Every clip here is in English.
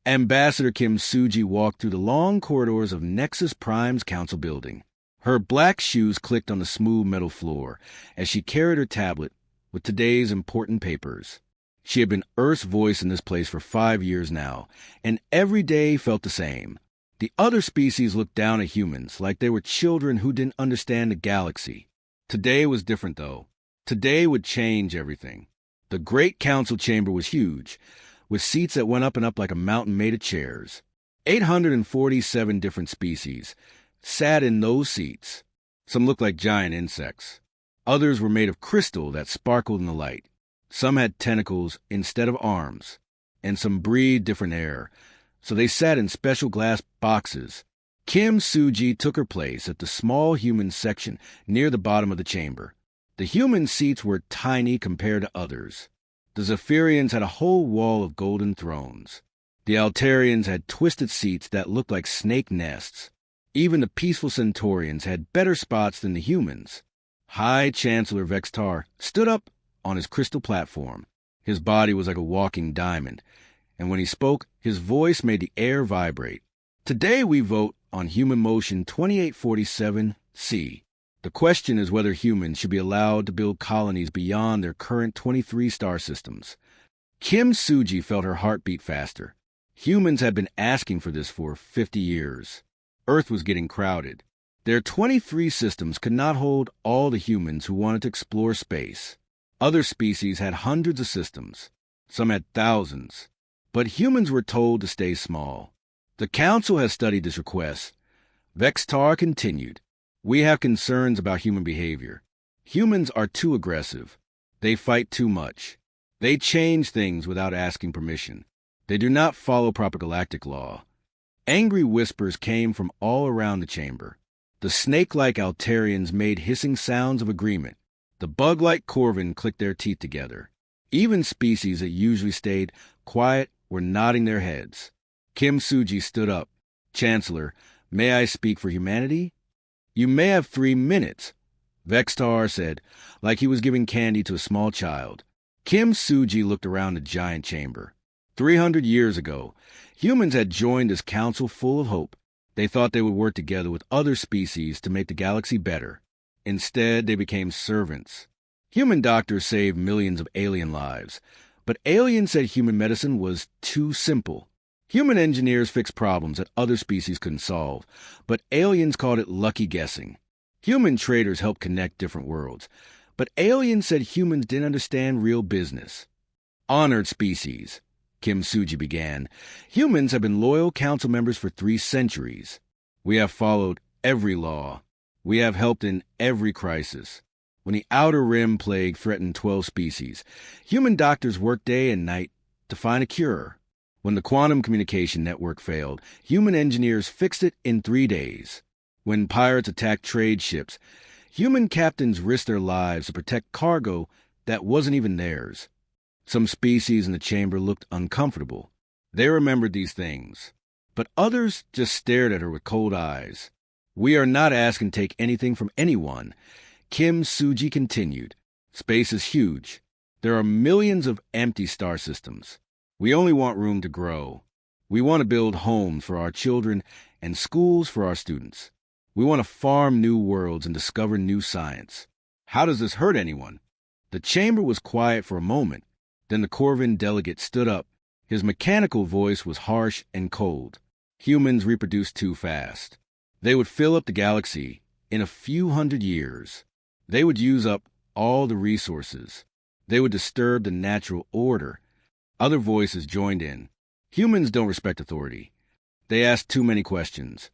Ambassador Kim Suji walked through the long corridors of Nexus Prime's council building. Her black shoes clicked on the smooth metal floor as she carried her tablet with today's important papers. She had been Earth's voice in this place for 5 years now, and every day felt the same. The other species looked down at humans like they were children who didn't understand the galaxy. Today was different, though. Today would change everything. The Great Council Chamber was huge, with seats that went up and up like a mountain made of chairs. 847 different species sat in those seats. Some looked like giant insects. Others were made of crystal that sparkled in the light. Some had tentacles instead of arms, and some breathed different air, so they sat in special glass boxes. Kim Suji took her place at the small human section near the bottom of the chamber. The human seats were tiny compared to others. The Zephyrians had a whole wall of golden thrones. The Altarians had twisted seats that looked like snake nests. Even the peaceful Centaurians had better spots than the humans. High Chancellor Vextar stood up on his crystal platform. His body was like a walking diamond, and when he spoke, his voice made the air vibrate. Today we vote on Human Motion 2847C. The question is whether humans should be allowed to build colonies beyond their current 23 star systems. Kim Suji felt her heart beat faster. Humans had been asking for this for 50 years. Earth was getting crowded. Their 23 systems could not hold all the humans who wanted to explore space. Other species had hundreds of systems. Some had thousands. But humans were told to stay small. The Council has studied this request. Vextar continued. We have concerns about human behavior. Humans are too aggressive. They fight too much. They change things without asking permission. They do not follow proper galactic law. Angry whispers came from all around the chamber. The snake-like Altarians made hissing sounds of agreement. The bug-like Corvin clicked their teeth together. Even species that usually stayed quiet were nodding their heads. Kim Suji stood up. Chancellor, may I speak for humanity? You may have 3 minutes, Vextar said, like he was giving candy to a small child. Kim Suji looked around the giant chamber. 300 years ago, humans had joined this council full of hope. They thought they would work together with other species to make the galaxy better. Instead, they became servants. Human doctors saved millions of alien lives, but aliens said human medicine was too simple. Human engineers fixed problems that other species couldn't solve, but aliens called it lucky guessing. Human traders helped connect different worlds, but aliens said humans didn't understand real business. Honored species, Kim Suji began. Humans have been loyal council members for 3 centuries. We have followed every law. We have helped in every crisis. When the Outer Rim plague threatened 12 species, human doctors worked day and night to find a cure. When the quantum communication network failed, human engineers fixed it in 3 days. When pirates attacked trade ships, human captains risked their lives to protect cargo that wasn't even theirs. Some species in the chamber looked uncomfortable. They remembered these things. But others just stared at her with cold eyes. We are not asking to take anything from anyone, Kim Suji continued. Space is huge. There are millions of empty star systems. We only want room to grow. We want to build homes for our children and schools for our students. We want to farm new worlds and discover new science. How does this hurt anyone? The chamber was quiet for a moment. Then the Corvin delegate stood up. His mechanical voice was harsh and cold. Humans reproduce too fast. They would fill up the galaxy in a few hundred years. They would use up all the resources. They would disturb the natural order. Other voices joined in. Humans don't respect authority. They ask too many questions.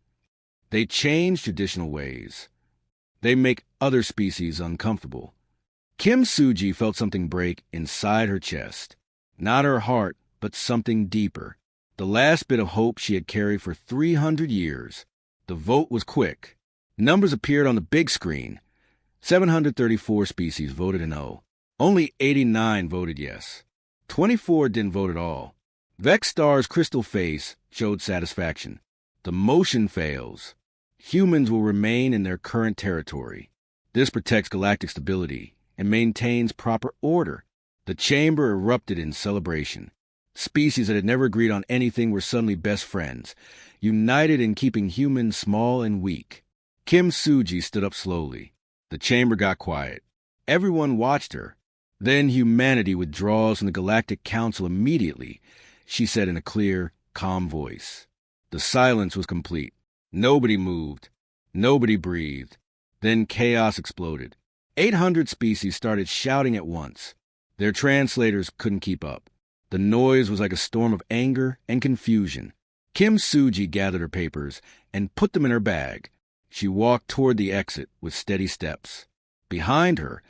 They change traditional ways. They make other species uncomfortable. Kim Suji felt something break inside her chest. Not her heart, but something deeper. The last bit of hope she had carried for 300 years. The vote was quick. Numbers appeared on the big screen. 734 species voted no. Only 89 voted yes. 24 didn't vote at all. Vextar's crystal face showed satisfaction. The motion fails. Humans will remain in their current territory. This protects galactic stability and maintains proper order. The chamber erupted in celebration. Species that had never agreed on anything were suddenly best friends, united in keeping humans small and weak. Kim Suji stood up slowly. The chamber got quiet. Everyone watched her. Then humanity withdraws from the Galactic Council immediately, she said in a clear, calm voice. The silence was complete. Nobody moved. Nobody breathed. Then chaos exploded. 800 species started shouting at once. Their translators couldn't keep up. The noise was like a storm of anger and confusion. Kim Suji gathered her papers and put them in her bag. She walked toward the exit with steady steps. Behind her,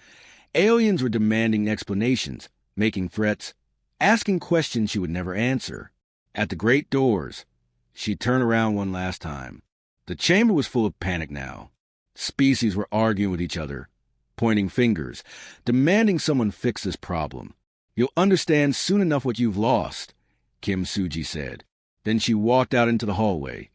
aliens were demanding explanations, making threats, asking questions she would never answer. At the great doors, she turned around one last time. The chamber was full of panic now. Species were arguing with each other, pointing fingers, demanding someone fix this problem. You'll understand soon enough what you've lost, Kim Suji said. Then she walked out into the hallway,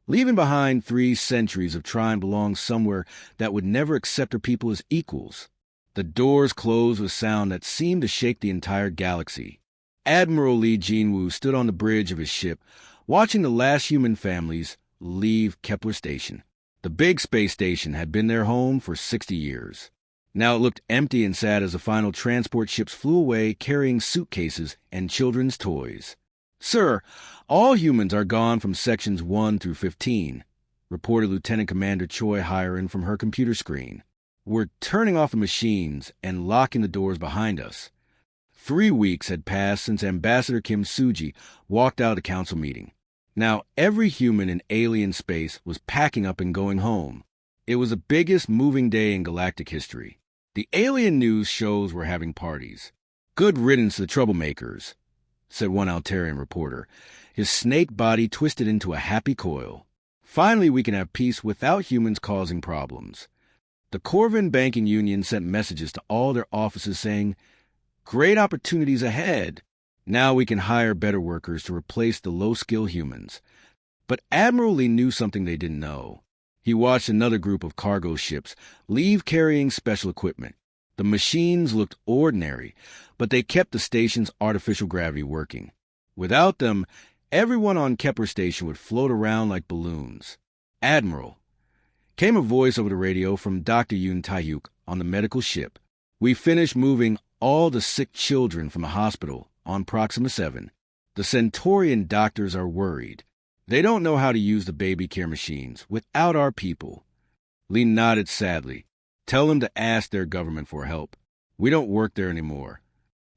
leaving behind 3 centuries of trying to belong somewhere that would never accept her people as equals. The doors closed with a sound that seemed to shake the entire galaxy. Admiral Lee Jinwoo stood on the bridge of his ship, watching the last human families leave Kepler Station. The big space station had been their home for 60 years. Now it looked empty and sad as the final transport ships flew away carrying suitcases and children's toys. "Sir, all humans are gone from sections 1 through 15, reported Lieutenant Commander Choi Hyron from her computer screen. We're turning off the machines and locking the doors behind us. 3 weeks had passed since Ambassador Kim Suji walked out of the council meeting. Now every human in alien space was packing up and going home. It was the biggest moving day in galactic history. The alien news shows were having parties. Good riddance to the troublemakers, said one Altarian reporter, his snake body twisted into a happy coil. Finally, we can have peace without humans causing problems. The Corvin Banking Union sent messages to all their offices saying, "Great opportunities ahead. Now we can hire better workers to replace the low-skill humans." But Admiral Lee knew something they didn't know. He watched another group of cargo ships leave carrying special equipment. The machines looked ordinary, but they kept the station's artificial gravity working. Without them, everyone on Kepler Station would float around like balloons. "Admiral," came a voice over the radio from Dr. Yoon Tae-hyuk on the medical ship. "We finished moving all the sick children from the hospital on Proxima 7. The Centaurian doctors are worried. They don't know how to use the baby care machines without our people." Lee nodded sadly. "Tell them to ask their government for help. We don't work there anymore."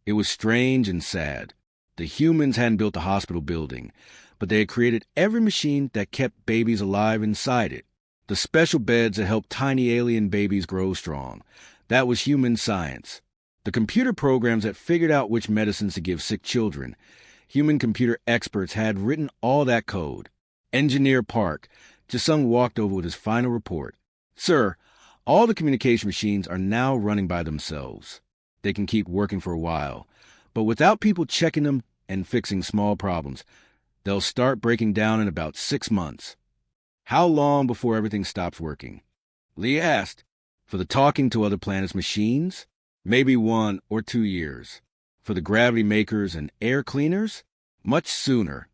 It was strange and sad. The humans hadn't built the hospital building, but they had created every machine that kept babies alive inside it. The special beds that helped tiny alien babies grow strong. That was human science. The computer programs that figured out which medicines to give sick children. Human computer experts had written all that code. Engineer Park, Jisung walked over with his final report. "Sir, all the communication machines are now running by themselves. They can keep working for a while, but without people checking them and fixing small problems, they'll start breaking down in about 6 months." "How long before everything stops working?" Lee asked. "For the talking to other planets' machines? Maybe 1 or 2 years. For the gravity makers and air cleaners? Much sooner."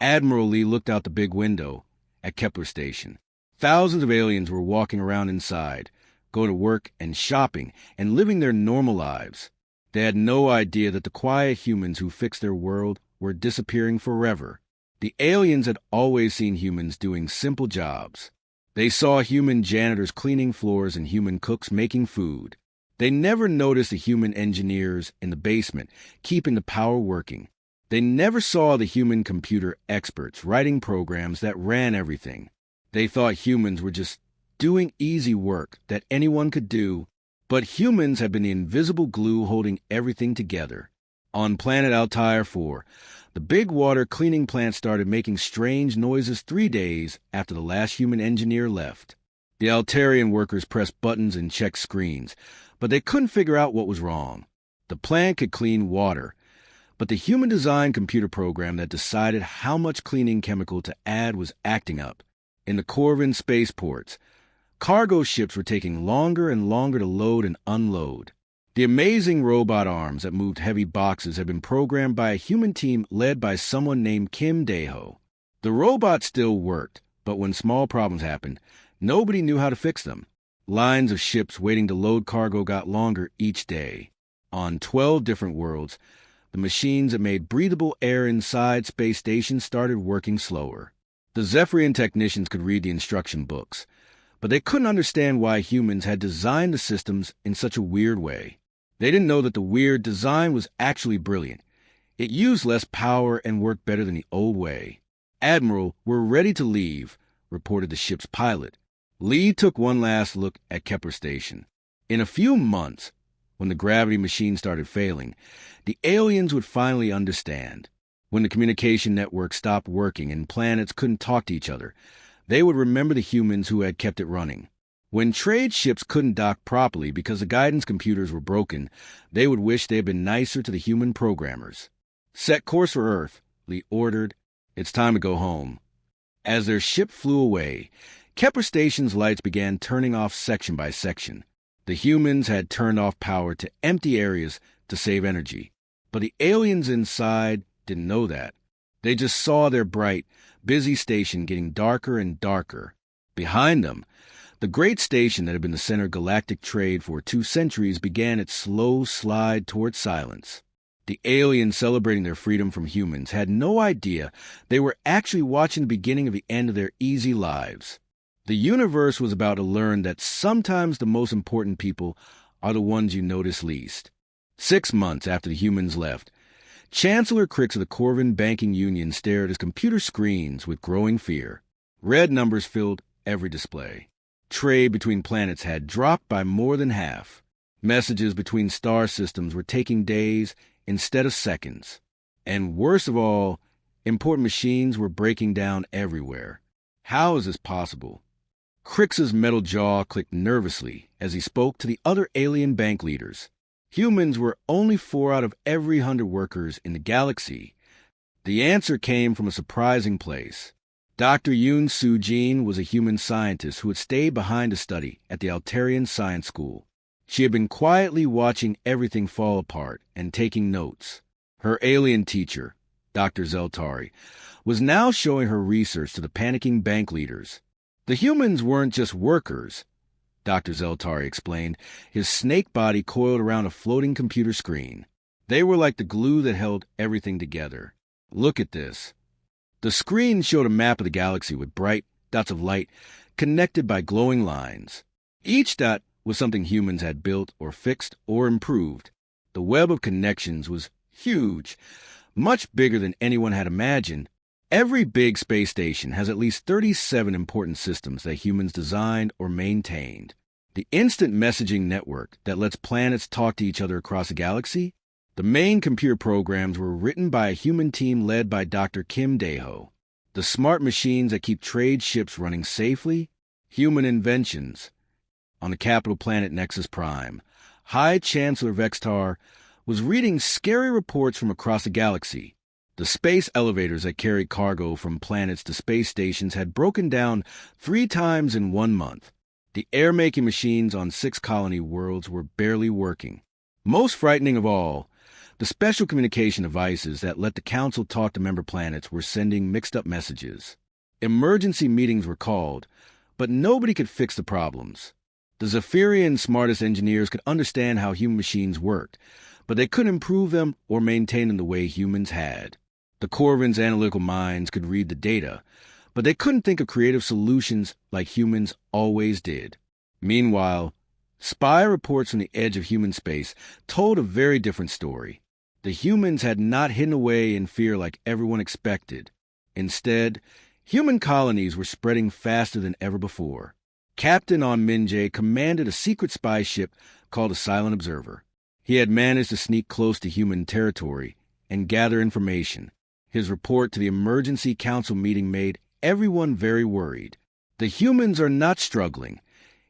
Admiral Lee looked out the big window at Kepler Station. Thousands of aliens were walking around inside, going to work and shopping and living their normal lives. They had no idea that the quiet humans who fixed their world were disappearing forever. The aliens had always seen humans doing simple jobs. They saw human janitors cleaning floors and human cooks making food. They never noticed the human engineers in the basement keeping the power working. They never saw the human computer experts writing programs that ran everything. They thought humans were just doing easy work that anyone could do, but humans have been the invisible glue holding everything together. On planet Altair 4, the big water cleaning plant started making strange noises 3 days after the last human engineer left. The Altarian workers pressed buttons and checked screens, but they couldn't figure out what was wrong. The plant could clean water, but the human-designed computer program that decided how much cleaning chemical to add was acting up. In the Corvin spaceports, cargo ships were taking longer and longer to load and unload. The amazing robot arms that moved heavy boxes had been programmed by a human team led by someone named Kim Dae-ho. The robots still worked, but when small problems happened, nobody knew how to fix them. Lines of ships waiting to load cargo got longer each day. On 12 different worlds, the machines that made breathable air inside space stations started working slower. The Zephyrian technicians could read the instruction books, but they couldn't understand why humans had designed the systems in such a weird way. They didn't know that the weird design was actually brilliant. It used less power and worked better than the old way. "Admiral, we're ready to leave," reported the ship's pilot. Lee took one last look at Kepler Station. In a few months, when the gravity machine started failing, the aliens would finally understand. When the communication network stopped working and planets couldn't talk to each other, they would remember the humans who had kept it running. When trade ships couldn't dock properly because the guidance computers were broken, they would wish they had been nicer to the human programmers. "Set course for Earth," Lee ordered. "It's time to go home." As their ship flew away, Kepler Station's lights began turning off section by section. The humans had turned off power to empty areas to save energy, but the aliens inside didn't know that. They just saw their bright, busy station getting darker and darker. Behind them, the great station that had been the center of galactic trade for 2 centuries began its slow slide toward silence. The aliens celebrating their freedom from humans had no idea they were actually watching the beginning of the end of their easy lives. The universe was about to learn that sometimes the most important people are the ones you notice least. 6 months after the humans left, Chancellor Crix of the Corvin Banking Union stared at his computer screens with growing fear. Red numbers filled every display. Trade between planets had dropped by more than half. Messages between star systems were taking days instead of seconds. And worst of all, important machines were breaking down everywhere. How is this possible? Crix's metal jaw clicked nervously as he spoke to the other alien bank leaders. Humans were only 4 out of every 100 workers in the galaxy. The answer came from a surprising place. Dr. Yoon Soo-jin was a human scientist who had stayed behind to study at the Altarian Science School. She had been quietly watching everything fall apart and taking notes. Her alien teacher, Dr. Zeltari, was now showing her research to the panicking bank leaders. The humans weren't just workers, Dr. Zeltari explained, his snake body coiled around a floating computer screen. They were like the glue that held everything together. "Look at this." The screen showed a map of the galaxy with bright dots of light connected by glowing lines. Each dot was something humans had built or fixed or improved. The web of connections was huge, much bigger than anyone had imagined. Every big space station has at least 37 important systems that humans designed or maintained. The instant messaging network that lets planets talk to each other across the galaxy. The main computer programs were written by a human team led by Dr. Kim Dae-ho. The smart machines that keep trade ships running safely. Human inventions. On the capital planet Nexus Prime, High Chancellor Vextar was reading scary reports from across the galaxy. The space elevators that carried cargo from planets to space stations had broken down 3 times in 1 month. The air-making machines on 6 colony worlds were barely working. Most frightening of all, the special communication devices that let the Council talk to member planets were sending mixed-up messages. Emergency meetings were called, but nobody could fix the problems. The Zephyrian smartest engineers could understand how human machines worked, but they couldn't improve them or maintain them the way humans had. The Corvin's analytical minds could read the data, but they couldn't think of creative solutions like humans always did. Meanwhile, spy reports from the edge of human space told a very different story. The humans had not hidden away in fear like everyone expected. Instead, human colonies were spreading faster than ever before. Captain On Min-jae commanded a secret spy ship called the Silent Observer. He had managed to sneak close to human territory and gather information. His report to the emergency council meeting made everyone very worried. "The humans are not struggling,"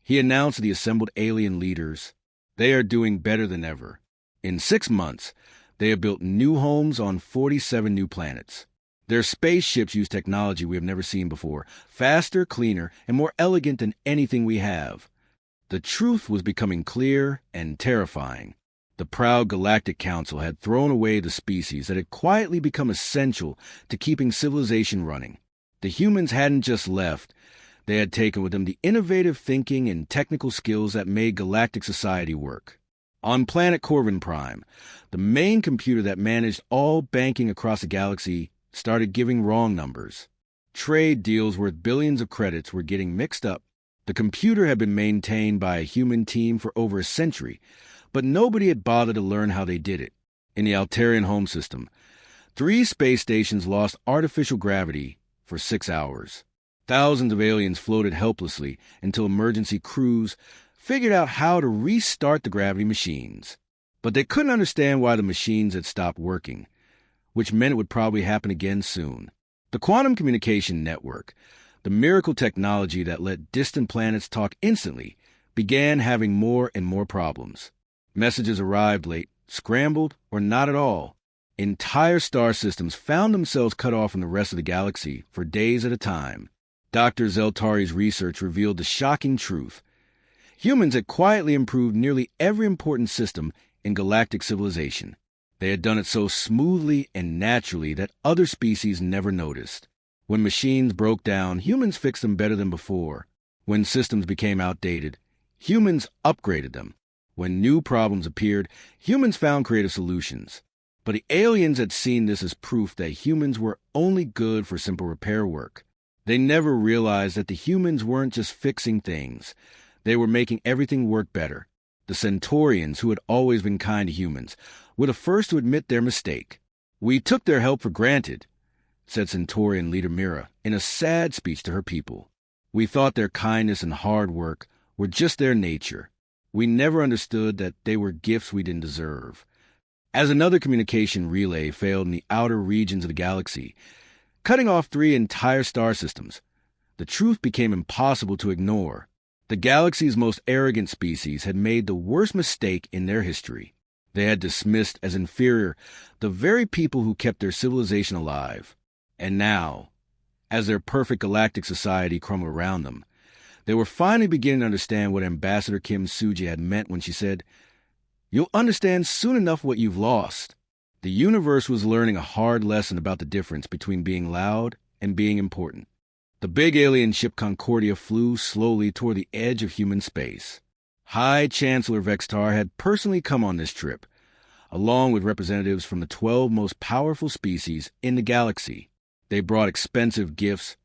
he announced to the assembled alien leaders. "They are doing better than ever. In 6 months, they have built new homes on 47 new planets. Their spaceships use technology we have never seen before, faster, cleaner, and more elegant than anything we have." The truth was becoming clear and terrifying. The proud Galactic Council had thrown away the species that had quietly become essential to keeping civilization running. The humans hadn't just left, they had taken with them the innovative thinking and technical skills that made galactic society work. On planet Corvin Prime, the main computer that managed all banking across the galaxy started giving wrong numbers. Trade deals worth billions of credits were getting mixed up. The computer had been maintained by a human team for over a century, but nobody had bothered to learn how they did it. In the Altarian home system, 3 space stations lost artificial gravity for 6 hours. Thousands of aliens floated helplessly until emergency crews figured out how to restart the gravity machines. But they couldn't understand why the machines had stopped working, which meant it would probably happen again soon. The quantum communication network, the miracle technology that let distant planets talk instantly, began having more and more problems. Messages arrived late, scrambled, or not at all. Entire star systems found themselves cut off from the rest of the galaxy for days at a time. Dr. Zeltari's research revealed the shocking truth. Humans had quietly improved nearly every important system in galactic civilization. They had done it so smoothly and naturally that other species never noticed. When machines broke down, humans fixed them better than before. When systems became outdated, humans upgraded them. When new problems appeared, humans found creative solutions. But the aliens had seen this as proof that humans were only good for simple repair work. They never realized that the humans weren't just fixing things. They were making everything work better. The Centaurians, who had always been kind to humans, were the first to admit their mistake. "We took their help for granted," said Centaurian leader Mira in a sad speech to her people. "We thought their kindness and hard work were just their nature. We never understood that they were gifts we didn't deserve." As another communication relay failed in the outer regions of the galaxy, cutting off 3 entire star systems, the truth became impossible to ignore. The galaxy's most arrogant species had made the worst mistake in their history. They had dismissed as inferior the very people who kept their civilization alive. And now, as their perfect galactic society crumbled around them, they were finally beginning to understand what Ambassador Kim Suji had meant when she said, "You'll understand soon enough what you've lost." The universe was learning a hard lesson about the difference between being loud and being important. The big alien ship Concordia flew slowly toward the edge of human space. High Chancellor Vextar had personally come on this trip, along with representatives from the 12 most powerful species in the galaxy. They brought expensive gifts,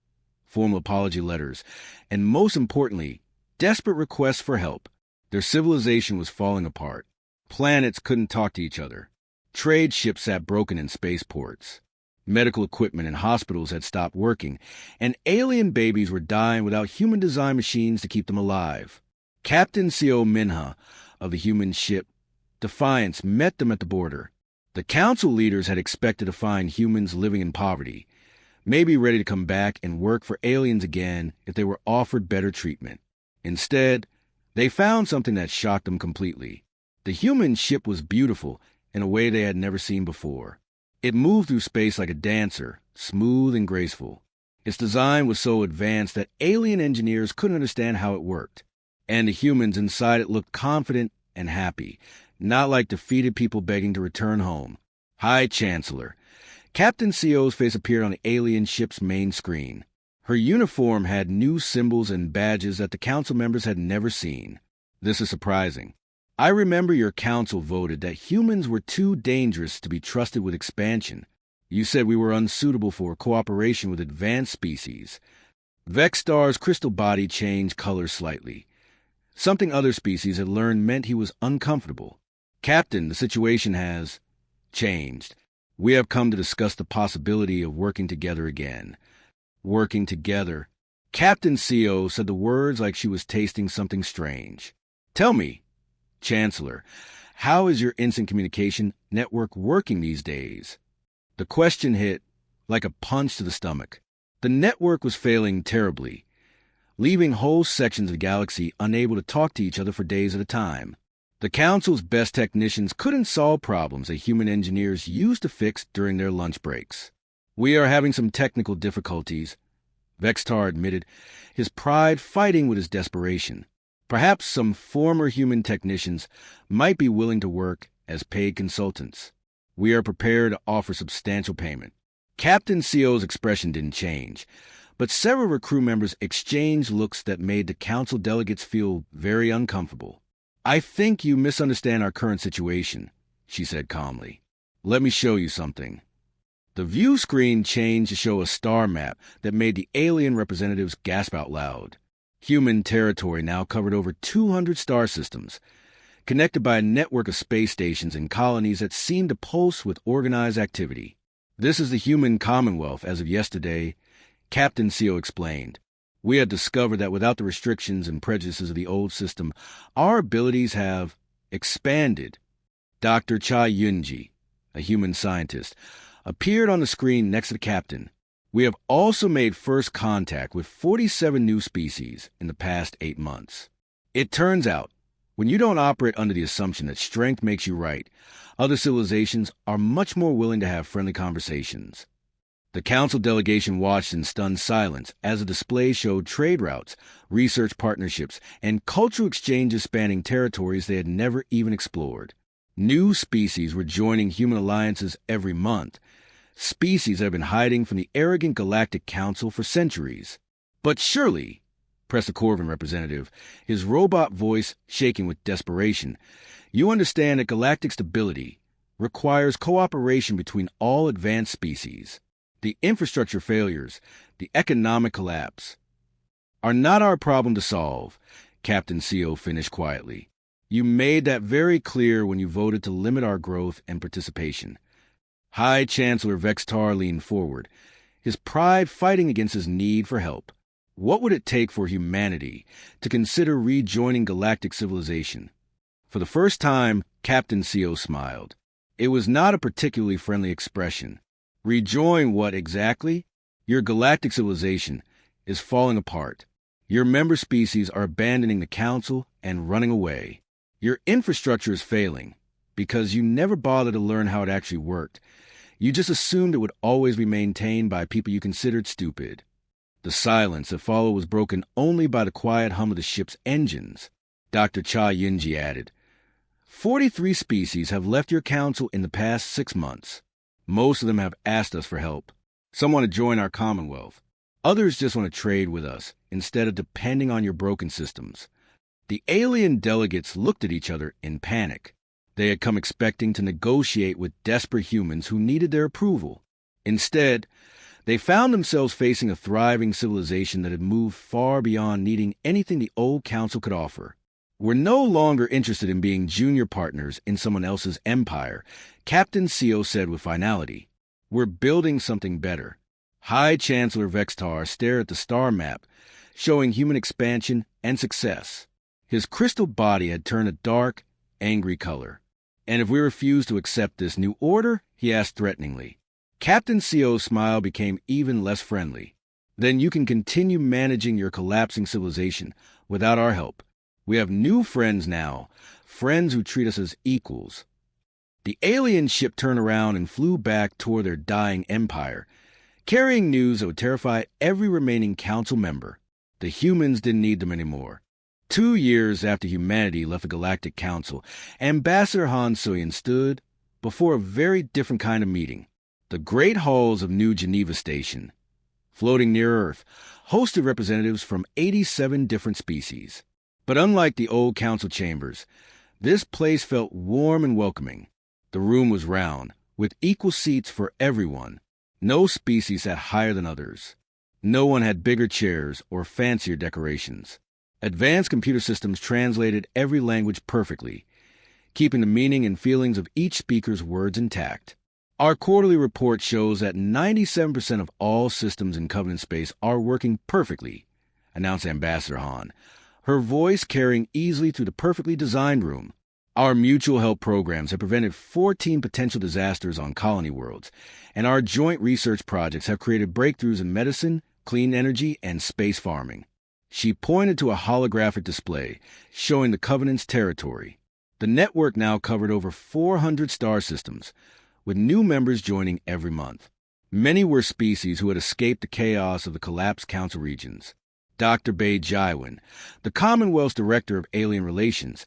formal apology letters, and most importantly, desperate requests for help. Their civilization was falling apart. Planets couldn't talk to each other. Trade ships sat broken in spaceports. Medical equipment and hospitals had stopped working, and alien babies were dying without human-designed machines to keep them alive. Captain Co. Minha of the human ship Defiance met them at the border. The council leaders had expected to find humans living in poverty, maybe ready to come back and work for aliens again if they were offered better treatment. Instead, they found something that shocked them completely. The human ship was beautiful in a way they had never seen before. It moved through space like a dancer, smooth and graceful. Its design was so advanced that alien engineers couldn't understand how it worked. And the humans inside it looked confident and happy, not like defeated people begging to return home. High Chancellor. Captain CO's face appeared on the alien ship's main screen. Her uniform had new symbols and badges that the council members had never seen. "This is surprising. I remember your council voted that humans were too dangerous to be trusted with expansion. You said we were unsuitable for cooperation with advanced species." Vextar's crystal body changed color slightly. Something other species had learned meant he was uncomfortable. "Captain, the situation has changed. We have come to discuss the possibility of working together again." Working together. Captain CO said the words like she was tasting something strange. "Tell me, Chancellor, how is your instant communication network working these days?" The question hit like a punch to the stomach. The network was failing terribly, leaving whole sections of the galaxy unable to talk to each other for days at a time. The Council's best technicians couldn't solve problems that human engineers used to fix during their lunch breaks. "We are having some technical difficulties," Vextar admitted, his pride fighting with his desperation. Perhaps some former human technicians might be willing to work as paid consultants. We are prepared to offer substantial payment. Captain CO's expression didn't change, but several of her crew members exchanged looks that made the council delegates feel very uncomfortable. "I think you misunderstand our current situation," she said calmly. "Let me show you something." The view screen changed to show a star map that made the alien representatives gasp out loud. Human territory now covered over 200 star systems, connected by a network of space stations and colonies that seemed to pulse with organized activity. "This is the human commonwealth as of yesterday," Captain CO explained. "We had discovered that without the restrictions and prejudices of the old system, our abilities have expanded." Dr. Cha Yunji, a human scientist, appeared on the screen next to the captain. "We have also made first contact with 47 new species in the past 8 months. It turns out, when you don't operate under the assumption that strength makes you right, other civilizations are much more willing to have friendly conversations." The council delegation watched in stunned silence as the display showed trade routes, research partnerships, and cultural exchanges spanning territories they had never even explored. New species were joining human alliances every month, species that have been hiding from the arrogant Galactic Council for centuries. "But surely," pressed the Corvin representative, his robot voice shaking with desperation, "you understand that galactic stability requires cooperation between all advanced species. The infrastructure failures, the economic collapse, are not our problem to solve," Captain CO finished quietly. "You made that very clear when you voted to limit our growth and participation." High Chancellor Vextar leaned forward, his pride fighting against his need for help. What would it take for humanity to consider rejoining galactic civilization? For the first time, Captain CO smiled. It was not a particularly friendly expression. "Rejoin what exactly? Your galactic civilization is falling apart. Your member species are abandoning the council and running away. Your infrastructure is failing because you never bothered to learn how it actually worked. You just assumed it would always be maintained by people you considered stupid." The silence that followed was broken only by the quiet hum of the ship's engines. Dr. Cha Yunji added, 43 species have left your council in the past 6 months. Most of them have asked us for help. Some want to join our commonwealth. Others just want to trade with us instead of depending on your broken systems." The alien delegates looked at each other in panic. They had come expecting to negotiate with desperate humans who needed their approval. Instead, they found themselves facing a thriving civilization that had moved far beyond needing anything the old council could offer. "We're no longer interested in being junior partners in someone else's empire," Captain CO said with finality. "We're building something better." High Chancellor Vextar stared at the star map, showing human expansion and success. His crystal body had turned a dark, angry color. "And if we refuse to accept this new order?" he asked threateningly. Captain CO's smile became even less friendly. "Then you can continue managing your collapsing civilization without our help. We have new friends now, friends who treat us as equals." The alien ship turned around and flew back toward their dying empire, carrying news that would terrify every remaining council member. The humans didn't need them anymore. 2 years after humanity left the Galactic Council, Ambassador Han Soyan stood before a very different kind of meeting. The great halls of New Geneva Station, floating near Earth, hosted representatives from 87 different species. But unlike the old council chambers, this place felt warm and welcoming. The room was round, with equal seats for everyone. No species sat higher than others. No one had bigger chairs or fancier decorations. Advanced computer systems translated every language perfectly, keeping the meaning and feelings of each speaker's words intact. "Our quarterly report shows that 97% of all systems in Covenant space are working perfectly," announced Ambassador Han, her voice carrying easily through the perfectly designed room. "Our mutual help programs have prevented 14 potential disasters on colony worlds, and our joint research projects have created breakthroughs in medicine, clean energy, and space farming." She pointed to a holographic display showing the Covenant's territory. The network now covered over 400 star systems, with new members joining every month. Many were species who had escaped the chaos of the collapsed council regions. Dr. Bei Jaiwan, the Commonwealth's Director of Alien Relations,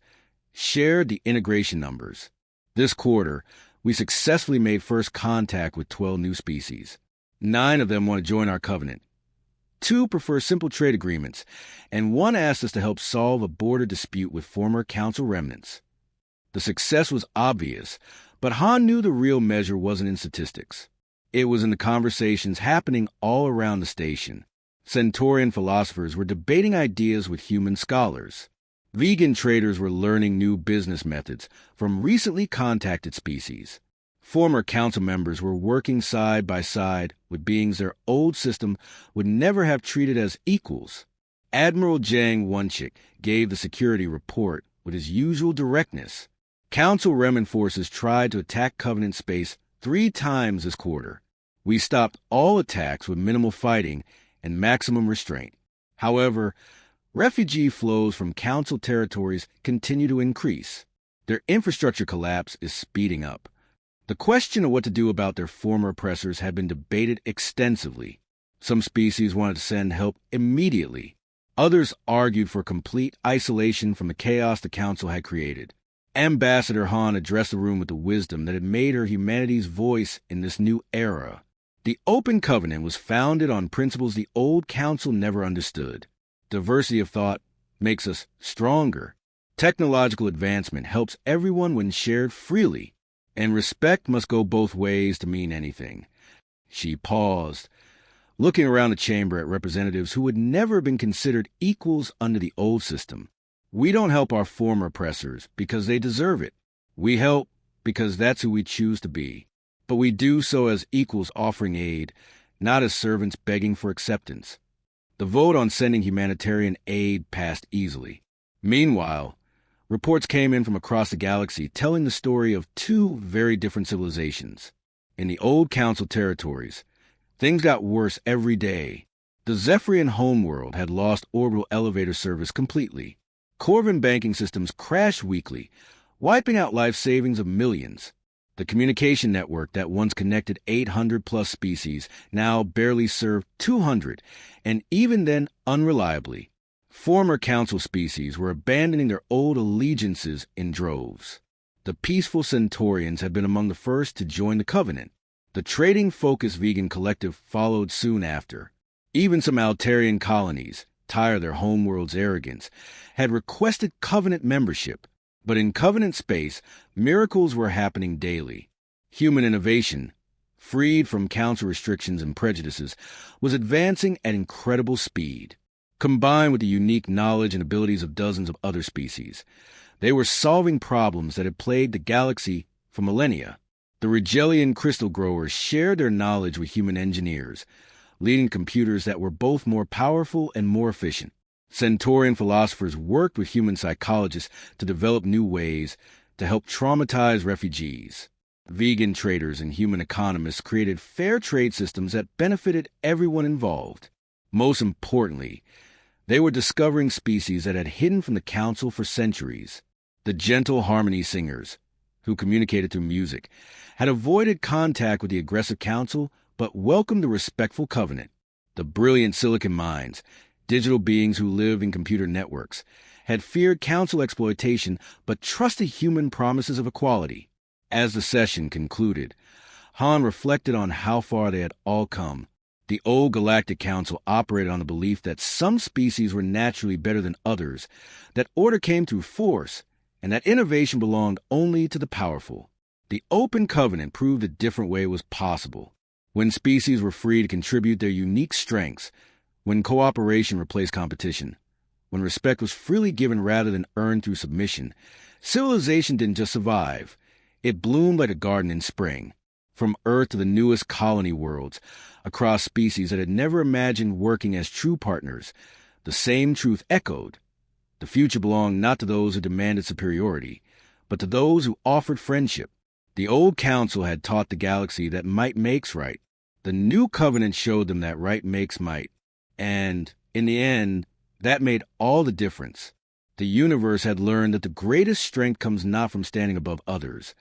shared the integration numbers. This quarter, we successfully made first contact with 12 new species. 9 of them want to join our covenant. 2 prefer simple trade agreements, and 1 asked us to help solve a border dispute with former council remnants. The success was obvious, but Han knew the real measure wasn't in statistics. It was in the conversations happening all around the station. Centaurian philosophers were debating ideas with human scholars. Vegan traders were learning new business methods from recently contacted species. Former council members were working side by side with beings their old system would never have treated as equals. Admiral Jang Wonchik gave the security report with his usual directness. Council remnant forces tried to attack Covenant space 3 times this quarter. We stopped all attacks with minimal fighting and maximum restraint. However, refugee flows from Council territories continue to increase. Their infrastructure collapse is speeding up. The question of what to do about their former oppressors had been debated extensively. Some species wanted to send help immediately. Others argued for complete isolation from the chaos the Council had created. Ambassador Han addressed the room with the wisdom that had made her humanity's voice in this new era. The Open Covenant was founded on principles the old Council never understood. Diversity of thought makes us stronger. Technological advancement helps everyone when shared freely. And respect must go both ways to mean anything. She paused, looking around the chamber at representatives who would never have been considered equals under the old system. We don't help our former oppressors because they deserve it. We help because that's who we choose to be. But we do so as equals offering aid, not as servants begging for acceptance. The vote on sending humanitarian aid passed easily. Meanwhile, reports came in from across the galaxy telling the story of 2 very different civilizations. In the old Council territories, things got worse every day. The Zephyrian homeworld had lost orbital elevator service completely. Corvin banking systems crashed weekly, wiping out life savings of millions. The communication network that once connected 800-plus species now barely served 200, and even then unreliably. Former Council species were abandoning their old allegiances in droves. The peaceful Centaurians had been among the first to join the Covenant. The trading-focused vegan collective followed soon after. Even some Altarian colonies, tired of their homeworld's arrogance, had requested Covenant membership. But in Covenant space, miracles were happening daily. Human innovation, freed from Council restrictions and prejudices, was advancing at incredible speed. Combined with the unique knowledge and abilities of dozens of other species, they were solving problems that had plagued the galaxy for millennia. The Rigelian crystal growers shared their knowledge with human engineers, leading computers that were both more powerful and more efficient. Centaurian philosophers worked with human psychologists to develop new ways to help traumatize refugees. Vegan traders and human economists created fair trade systems that benefited everyone involved. Most importantly, they were discovering species that had hidden from the Council for centuries. The gentle harmony singers, who communicated through music, had avoided contact with the aggressive Council but welcomed the respectful Covenant. The brilliant silicon minds, digital beings who live in computer networks, had feared Council exploitation but trusted human promises of equality. As the session concluded, Han reflected on how far they had all come. The old Galactic Council operated on the belief that some species were naturally better than others, that order came through force, and that innovation belonged only to the powerful. The Open Covenant proved a different way was possible. When species were free to contribute their unique strengths, when cooperation replaced competition, when respect was freely given rather than earned through submission, civilization didn't just survive. It bloomed like a garden in spring. From Earth to the newest colony worlds, across species that had never imagined working as true partners, the same truth echoed. The future belonged not to those who demanded superiority, but to those who offered friendship. The old Council had taught the galaxy that might makes right. The new Covenant showed them that right makes might. And, in the end, that made all the difference. The universe had learned that the greatest strength comes not from standing above others,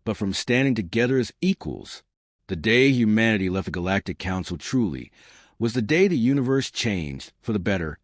but from standing together as equals. The day humanity left the Galactic Council truly was the day the universe changed, for the better,